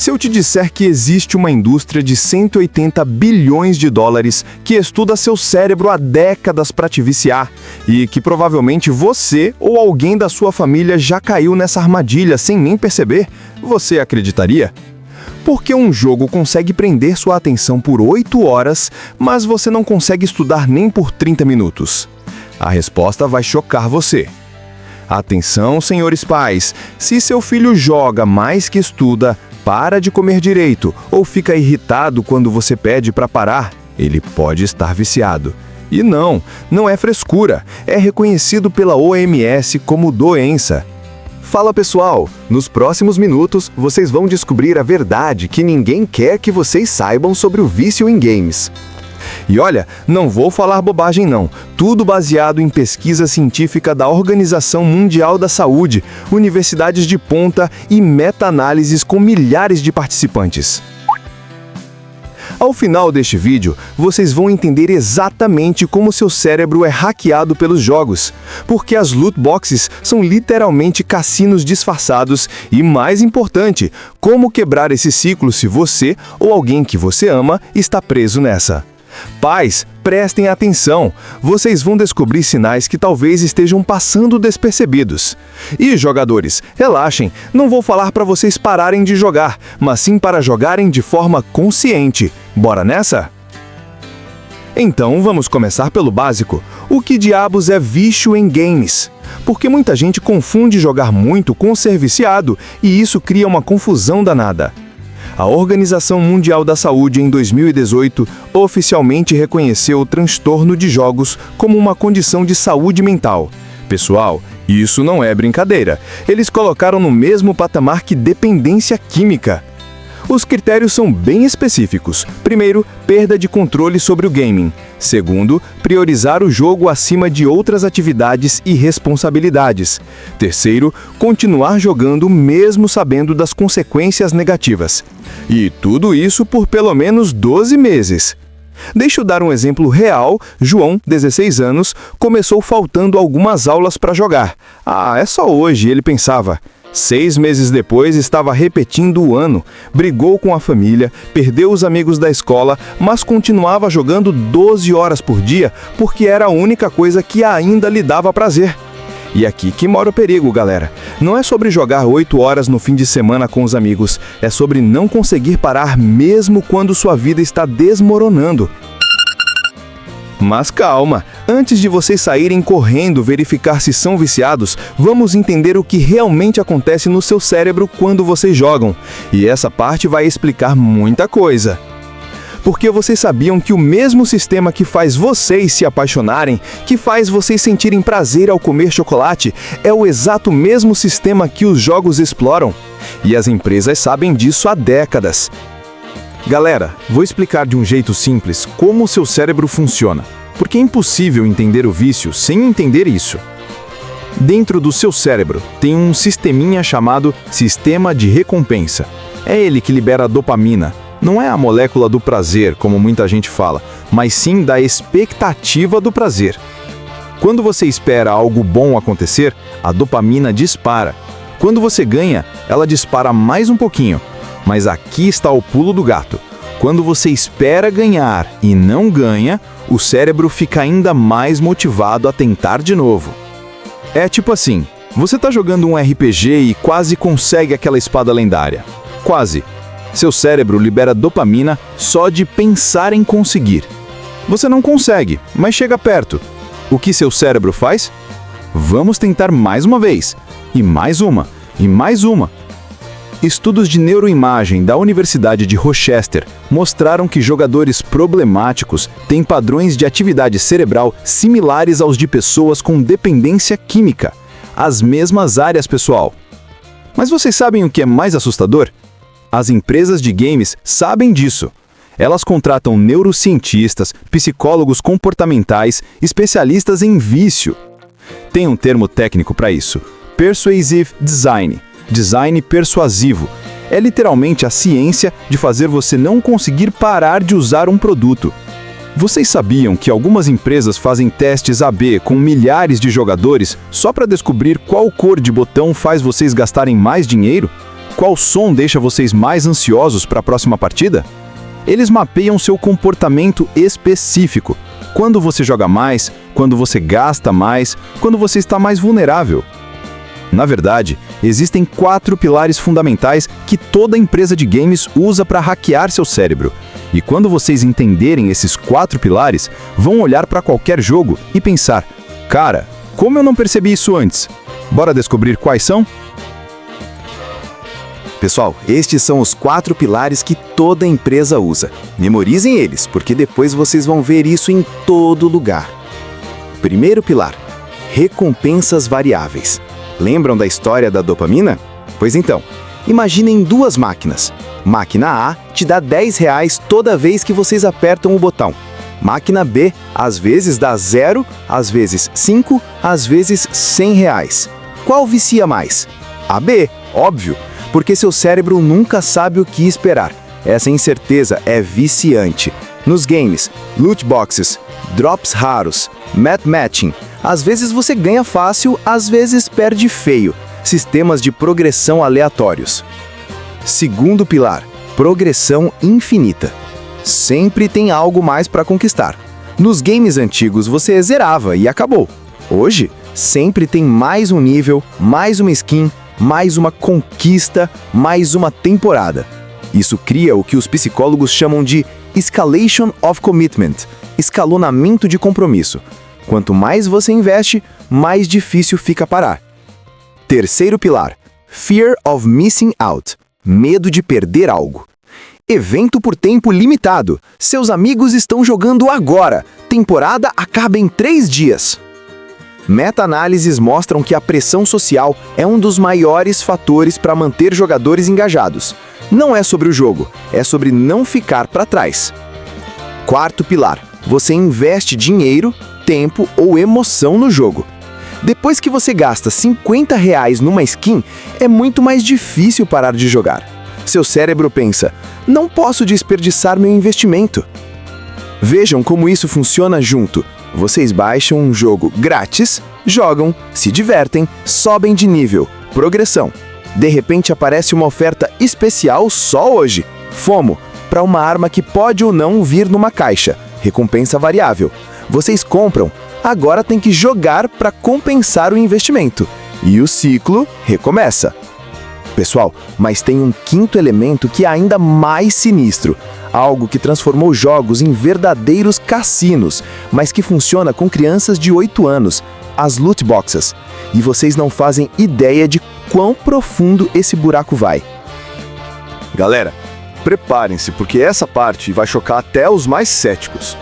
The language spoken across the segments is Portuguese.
Se eu te disser que existe uma indústria de 180 bilhões de dólares que estuda seu cérebro há décadas para te viciar, e que provavelmente você ou alguém da sua família já caiu nessa armadilha sem nem perceber, você acreditaria? Porque um jogo consegue prender sua atenção por 8 horas, mas você não consegue estudar nem por 30 minutos? A resposta vai chocar você. Atenção, senhores pais, se seu filho joga mais que estuda, para de comer direito ou fica irritado quando você pede para parar, ele pode estar viciado. E não é frescura, é reconhecido pela OMS como doença. Fala pessoal, nos próximos minutos vocês vão descobrir a verdade que ninguém quer que vocês saibam sobre o vício em games. E olha, não vou falar bobagem não, tudo baseado em pesquisa científica da Organização Mundial da Saúde, universidades de ponta e meta-análises com milhares de participantes. Ao final deste vídeo, vocês vão entender exatamente como seu cérebro é hackeado pelos jogos, porque as loot boxes são literalmente cassinos disfarçados e, mais importante, como quebrar esse ciclo se você ou alguém que você ama está preso nessa. Pais, prestem atenção, vocês vão descobrir sinais que talvez estejam passando despercebidos. E jogadores, relaxem, não vou falar para vocês pararem de jogar, mas sim para jogarem de forma consciente. Bora nessa? Então vamos começar pelo básico. O que diabos é vício em games? Porque muita gente confunde jogar muito com ser viciado, e isso cria uma confusão danada. A Organização Mundial da Saúde, em 2018, oficialmente reconheceu o transtorno de jogos como uma condição de saúde mental. Pessoal, isso não é brincadeira. Eles colocaram no mesmo patamar que dependência química. Os critérios são bem específicos. Primeiro, perda de controle sobre o gaming. Segundo, priorizar o jogo acima de outras atividades e responsabilidades. Terceiro, continuar jogando mesmo sabendo das consequências negativas. E tudo isso por pelo menos 12 meses. Deixa eu dar um exemplo real. João, 16 anos, começou faltando algumas aulas para jogar. É só hoje, ele pensava. 6 meses depois, estava repetindo o ano, brigou com a família, perdeu os amigos da escola, mas continuava jogando 12 horas por dia porque era a única coisa que ainda lhe dava prazer. E aqui que mora o perigo, galera. Não é sobre jogar 8 horas no fim de semana com os amigos, é sobre não conseguir parar mesmo quando sua vida está desmoronando. Mas calma, antes de vocês saírem correndo verificar se são viciados, vamos entender o que realmente acontece no seu cérebro quando vocês jogam. E essa parte vai explicar muita coisa. Porque vocês sabiam que o mesmo sistema que faz vocês se apaixonarem, que faz vocês sentirem prazer ao comer chocolate, é o exato mesmo sistema que os jogos exploram. E as empresas sabem disso há décadas. Galera, vou explicar de um jeito simples como o seu cérebro funciona, porque é impossível entender o vício sem entender isso. Dentro do seu cérebro tem um sisteminha chamado sistema de recompensa. É ele que libera a dopamina. Não é a molécula do prazer, como muita gente fala, mas sim da expectativa do prazer. Quando você espera algo bom acontecer, a dopamina dispara. Quando você ganha, ela dispara mais um pouquinho. Mas aqui está o pulo do gato. Quando você espera ganhar e não ganha, o cérebro fica ainda mais motivado a tentar de novo. É tipo assim, você está jogando um RPG e quase consegue aquela espada lendária. Quase. Seu cérebro libera dopamina só de pensar em conseguir. Você não consegue, mas chega perto. O que seu cérebro faz? Vamos tentar mais uma vez. E mais uma. E mais uma. Estudos de neuroimagem da Universidade de Rochester mostraram que jogadores problemáticos têm padrões de atividade cerebral similares aos de pessoas com dependência química. As mesmas áreas, pessoal. Mas vocês sabem o que é mais assustador? As empresas de games sabem disso. Elas contratam neurocientistas, psicólogos comportamentais, especialistas em vício. Tem um termo técnico para isso: Persuasive Design. Design persuasivo. É literalmente a ciência de fazer você não conseguir parar de usar um produto. Vocês sabiam que algumas empresas fazem testes AB com milhares de jogadores só para descobrir qual cor de botão faz vocês gastarem mais dinheiro? Qual som deixa vocês mais ansiosos para a próxima partida? Eles mapeiam seu comportamento específico. Quando você joga mais, quando você gasta mais, quando você está mais vulnerável. Na verdade, existem 4 pilares fundamentais que toda empresa de games usa para hackear seu cérebro. E quando vocês entenderem esses 4 pilares, vão olhar para qualquer jogo e pensar: cara, como eu não percebi isso antes? Bora descobrir quais são? Pessoal, estes são os 4 pilares que toda empresa usa. Memorizem eles, porque depois vocês vão ver isso em todo lugar. Primeiro pilar: recompensas variáveis. Lembram da história da dopamina? Pois então, imaginem 2 máquinas. Máquina A te dá R$10 toda vez que vocês apertam o botão. Máquina B, às vezes dá 0, às vezes 5, às vezes R$100. Qual vicia mais? A B, óbvio, porque seu cérebro nunca sabe o que esperar. Essa incerteza é viciante. Nos games, loot boxes, drops raros, map matching, às vezes você ganha fácil, às vezes perde feio. Sistemas de progressão aleatórios. Segundo pilar: progressão infinita. Sempre tem algo mais para conquistar. Nos games antigos você zerava e acabou. Hoje, sempre tem mais um nível, mais uma skin, mais uma conquista, mais uma temporada. Isso cria o que os psicólogos chamam de escalation of commitment, escalonamento de compromisso. Quanto mais você investe, mais difícil fica parar. Terceiro pilar: fear of missing out, medo de perder algo. Evento por tempo limitado. Seus amigos estão jogando agora. Temporada acaba em 3 dias. Meta-análises mostram que a pressão social é um dos maiores fatores para manter jogadores engajados. Não é sobre o jogo, é sobre não ficar para trás. Quarto pilar: você investe dinheiro, tempo ou emoção no jogo. Depois que você gasta R$50 numa skin, é muito mais difícil parar de jogar. Seu cérebro pensa: não posso desperdiçar meu investimento. Vejam como isso funciona junto. Vocês baixam um jogo grátis, jogam, se divertem, sobem de nível, progressão. De repente aparece uma oferta especial só hoje, FOMO, para uma arma que pode ou não vir numa caixa, recompensa variável. Vocês compram, agora tem que jogar para compensar o investimento. E o ciclo recomeça. Pessoal, mas tem um quinto elemento que é ainda mais sinistro. Algo que transformou jogos em verdadeiros cassinos, mas que funciona com crianças de 8 anos, as loot boxes. E vocês não fazem ideia de quão profundo esse buraco vai. Galera, preparem-se, porque essa parte vai chocar até os mais céticos.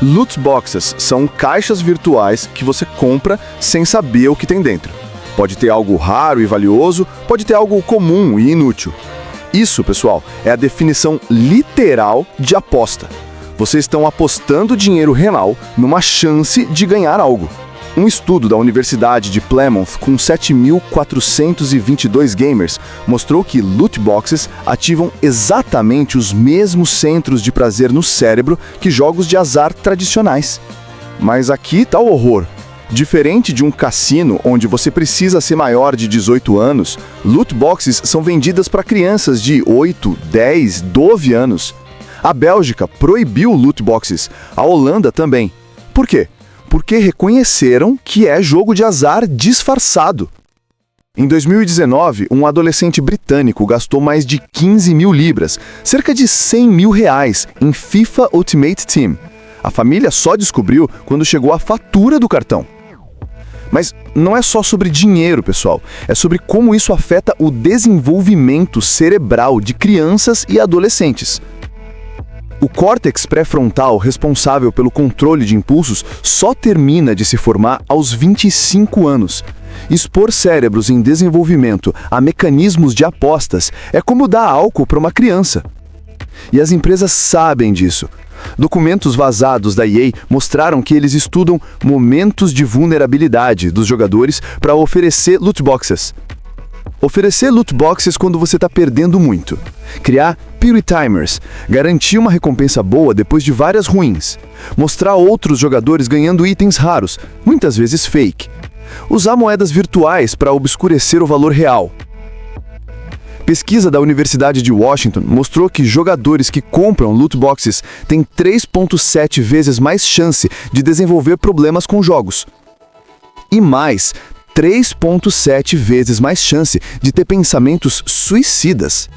Loot boxes são caixas virtuais que você compra sem saber o que tem dentro. Pode ter algo raro e valioso, pode ter algo comum e inútil. Isso, pessoal, é a definição literal de aposta. Vocês estão apostando dinheiro real numa chance de ganhar algo. Um estudo da Universidade de Plymouth com 7.422 gamers mostrou que loot boxes ativam exatamente os mesmos centros de prazer no cérebro que jogos de azar tradicionais. Mas aqui tá o horror. Diferente de um cassino onde você precisa ser maior de 18 anos, loot boxes são vendidas para crianças de 8, 10, 12 anos. A Bélgica proibiu loot boxes, a Holanda também. Por quê? Porque reconheceram que é jogo de azar disfarçado. Em 2019, um adolescente britânico gastou mais de 15 mil libras, cerca de 100 mil reais, em FIFA Ultimate Team. A família só descobriu quando chegou a fatura do cartão. Mas não é só sobre dinheiro, pessoal. É sobre como isso afeta o desenvolvimento cerebral de crianças e adolescentes. O córtex pré-frontal, responsável pelo controle de impulsos, só termina de se formar aos 25 anos. Expor cérebros em desenvolvimento a mecanismos de apostas é como dar álcool para uma criança. E as empresas sabem disso. Documentos vazados da EA mostraram que eles estudam momentos de vulnerabilidade dos jogadores para oferecer loot boxes. Oferecer loot boxes quando você está perdendo muito. Criar Piri Timers, garantir uma recompensa boa depois de várias ruins. Mostrar outros jogadores ganhando itens raros, muitas vezes fake. Usar moedas virtuais para obscurecer o valor real. Pesquisa da Universidade de Washington mostrou que jogadores que compram loot boxes têm 3,7 vezes mais chance de desenvolver problemas com jogos. E mais, 3,7 vezes mais chance de ter pensamentos suicidas.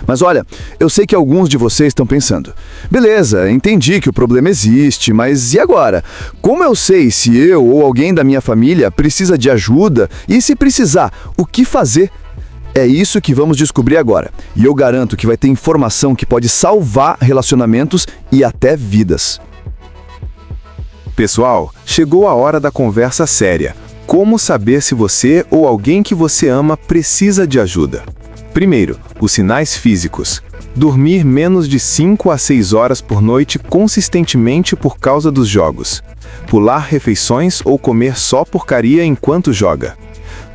Mas olha, eu sei que alguns de vocês estão pensando, beleza, entendi que o problema existe, mas e agora? Como eu sei se eu ou alguém da minha família precisa de ajuda e se precisar, o que fazer? É isso que vamos descobrir agora. E eu garanto que vai ter informação que pode salvar relacionamentos e até vidas. Pessoal, chegou a hora da conversa séria. Como saber se você ou alguém que você ama precisa de ajuda? Primeiro, os sinais físicos. Dormir menos de 5 a 6 horas por noite consistentemente por causa dos jogos. Pular refeições ou comer só porcaria enquanto joga.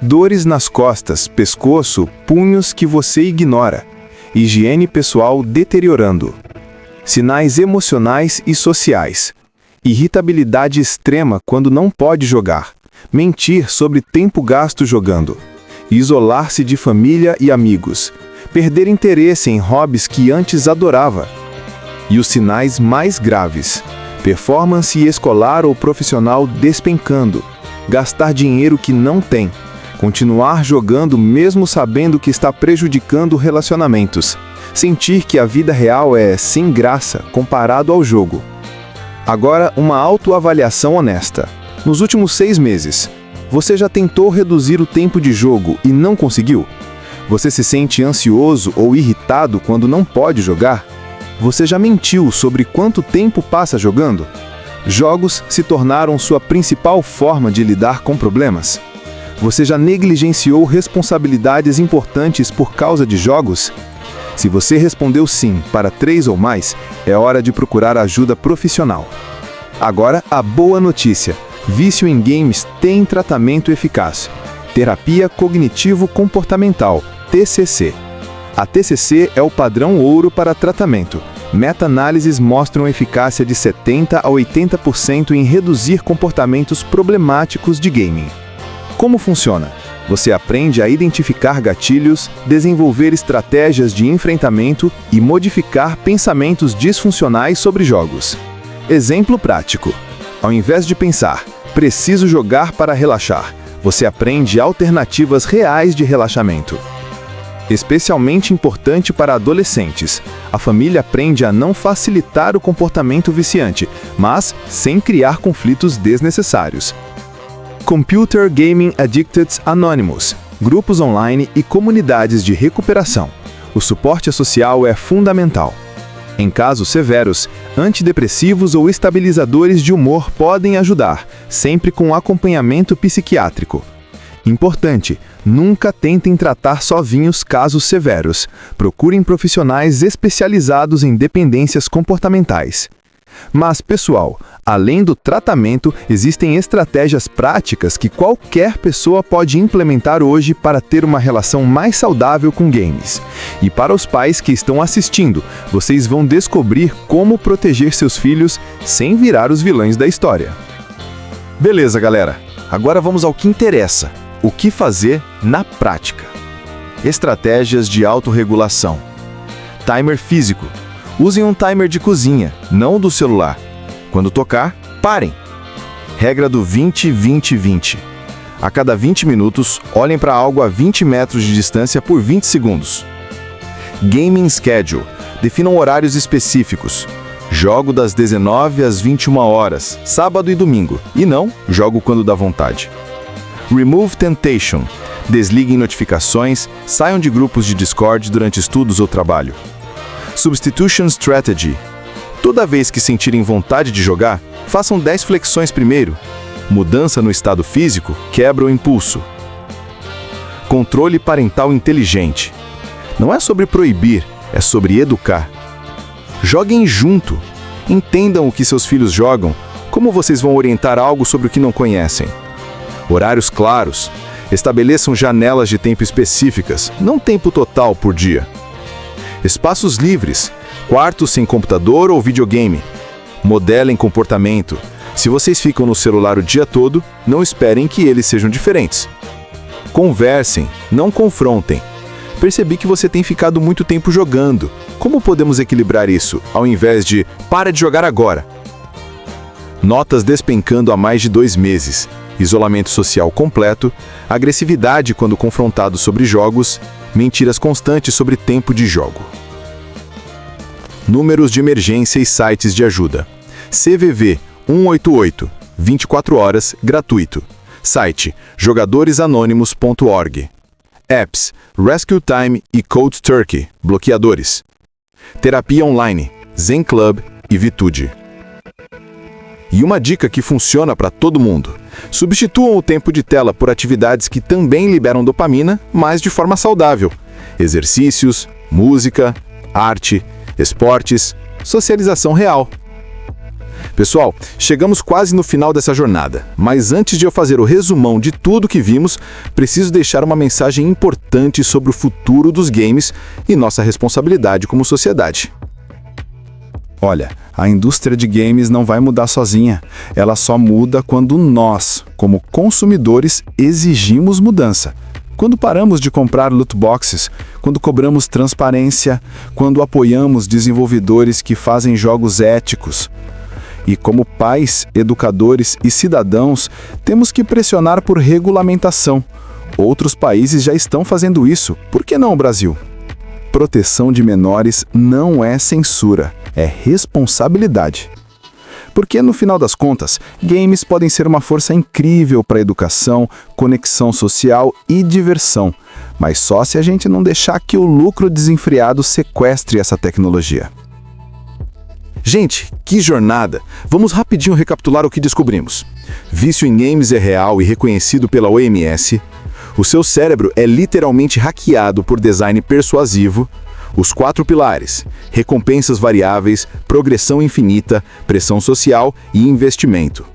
Dores nas costas, pescoço, punhos que você ignora. Higiene pessoal deteriorando. Sinais emocionais e sociais. Irritabilidade extrema quando não pode jogar. Mentir sobre tempo gasto jogando. Isolar-se de família e amigos. Perder interesse em hobbies que antes adorava. E os sinais mais graves. Performance escolar ou profissional despencando. Gastar dinheiro que não tem. Continuar jogando mesmo sabendo que está prejudicando relacionamentos. Sentir que a vida real é sem graça comparado ao jogo. Agora, uma autoavaliação honesta. Nos últimos 6 meses, você já tentou reduzir o tempo de jogo e não conseguiu? Você se sente ansioso ou irritado quando não pode jogar? Você já mentiu sobre quanto tempo passa jogando? Jogos se tornaram sua principal forma de lidar com problemas? Você já negligenciou responsabilidades importantes por causa de jogos? Se você respondeu sim para 3 ou mais, é hora de procurar ajuda profissional. Agora, a boa notícia. Vício em games tem tratamento eficaz. Terapia Cognitivo-Comportamental, TCC. A TCC é o padrão ouro para tratamento. Meta-análises mostram eficácia de 70% a 80% em reduzir comportamentos problemáticos de gaming. Como funciona? Você aprende a identificar gatilhos, desenvolver estratégias de enfrentamento e modificar pensamentos disfuncionais sobre jogos. Exemplo prático. Ao invés de pensar, preciso jogar para relaxar, você aprende alternativas reais de relaxamento. Especialmente importante para adolescentes, a família aprende a não facilitar o comportamento viciante, mas sem criar conflitos desnecessários. Computer Gaming Addicted Anonymous, grupos online e comunidades de recuperação. O suporte social é fundamental. Em casos severos, antidepressivos ou estabilizadores de humor podem ajudar, sempre com acompanhamento psiquiátrico. Importante, nunca tentem tratar sozinhos casos severos. Procurem profissionais especializados em dependências comportamentais. Mas, pessoal, além do tratamento, existem estratégias práticas que qualquer pessoa pode implementar hoje para ter uma relação mais saudável com games. E para os pais que estão assistindo, vocês vão descobrir como proteger seus filhos sem virar os vilões da história. Beleza, galera. Agora vamos ao que interessa. O que fazer na prática? Estratégias de autorregulação. Timer físico. Usem um timer de cozinha, não do celular. Quando tocar, parem. Regra do 20-20-20. A cada 20 minutos, olhem para algo a 20 metros de distância por 20 segundos. Gaming schedule. Definam horários específicos. Jogo das 19 às 21 horas, sábado e domingo. E não, jogo quando dá vontade. Remove temptation. Desliguem notificações, saiam de grupos de Discord durante estudos ou trabalho. Substitution Strategy. Toda vez que sentirem vontade de jogar, façam 10 flexões primeiro. Mudança no estado físico quebra o impulso. Controle parental inteligente. Não é sobre proibir, é sobre educar. Joguem junto. Entendam o que seus filhos jogam, como vocês vão orientar algo sobre o que não conhecem. Horários claros. Estabeleçam janelas de tempo específicas, não tempo total por dia. Espaços livres, quartos sem computador ou videogame. Modelem comportamento. Se vocês ficam no celular o dia todo, não esperem que eles sejam diferentes. Conversem, não confrontem. percebi que você tem ficado muito tempo jogando. Como podemos equilibrar isso, ao invés de para de jogar agora? Notas despencando há mais de 2 meses, isolamento social completo, agressividade quando confrontado sobre jogos, mentiras constantes sobre tempo de jogo. Números de emergência e sites de ajuda. CVV 188, 24 horas, gratuito. Site jogadoresanônimos.org. Apps Rescue Time e Code Turkey, bloqueadores. Terapia online, Zen Club e Vitude. E uma dica que funciona para todo mundo. Substituam o tempo de tela por atividades que também liberam dopamina, mas de forma saudável. Exercícios, música, arte, esportes, socialização real. Pessoal, chegamos quase no final dessa jornada, mas antes de eu fazer o resumão de tudo que vimos, preciso deixar uma mensagem importante sobre o futuro dos games e nossa responsabilidade como sociedade. Olha, a indústria de games não vai mudar sozinha. Ela só muda quando nós, como consumidores, exigimos mudança. Quando paramos de comprar loot boxes, quando cobramos transparência, quando apoiamos desenvolvedores que fazem jogos éticos. E como pais, educadores e cidadãos, temos que pressionar por regulamentação. Outros países já estão fazendo isso, por que não o Brasil? Proteção de menores não é censura, é responsabilidade. Porque, no final das contas, games podem ser uma força incrível para educação, conexão social e diversão, mas só se a gente não deixar que o lucro desenfreado sequestre essa tecnologia. Gente, que jornada! Vamos rapidinho recapitular o que descobrimos. Vício em games é real e reconhecido pela OMS. O seu cérebro é literalmente hackeado por design persuasivo. Os 4 pilares: recompensas variáveis, progressão infinita, pressão social e investimento.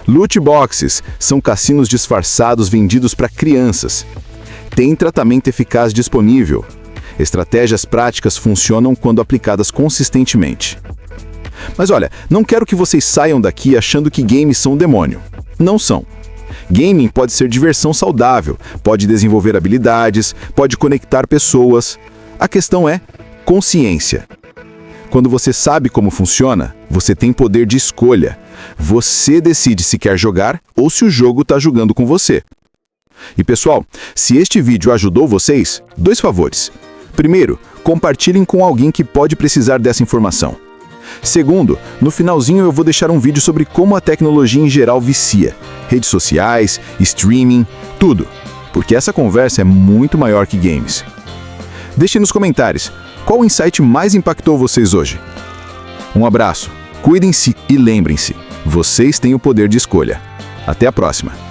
Loot boxes são cassinos disfarçados vendidos para crianças. Tem tratamento eficaz disponível. Estratégias práticas funcionam quando aplicadas consistentemente. Mas olha, não quero que vocês saiam daqui achando que games são um demônio. Não são. Gaming pode ser diversão saudável, pode desenvolver habilidades, pode conectar pessoas. A questão é consciência. Quando você sabe como funciona, você tem poder de escolha. Você decide se quer jogar ou se o jogo está jogando com você. E pessoal, se este vídeo ajudou vocês, 2 favores. Primeiro, compartilhem com alguém que pode precisar dessa informação. Segundo, no finalzinho eu vou deixar um vídeo sobre como a tecnologia em geral vicia. Redes sociais, streaming, tudo. Porque essa conversa é muito maior que games. Deixe nos comentários qual insight mais impactou vocês hoje. Um abraço, cuidem-se e lembrem-se, vocês têm o poder de escolha. Até a próxima!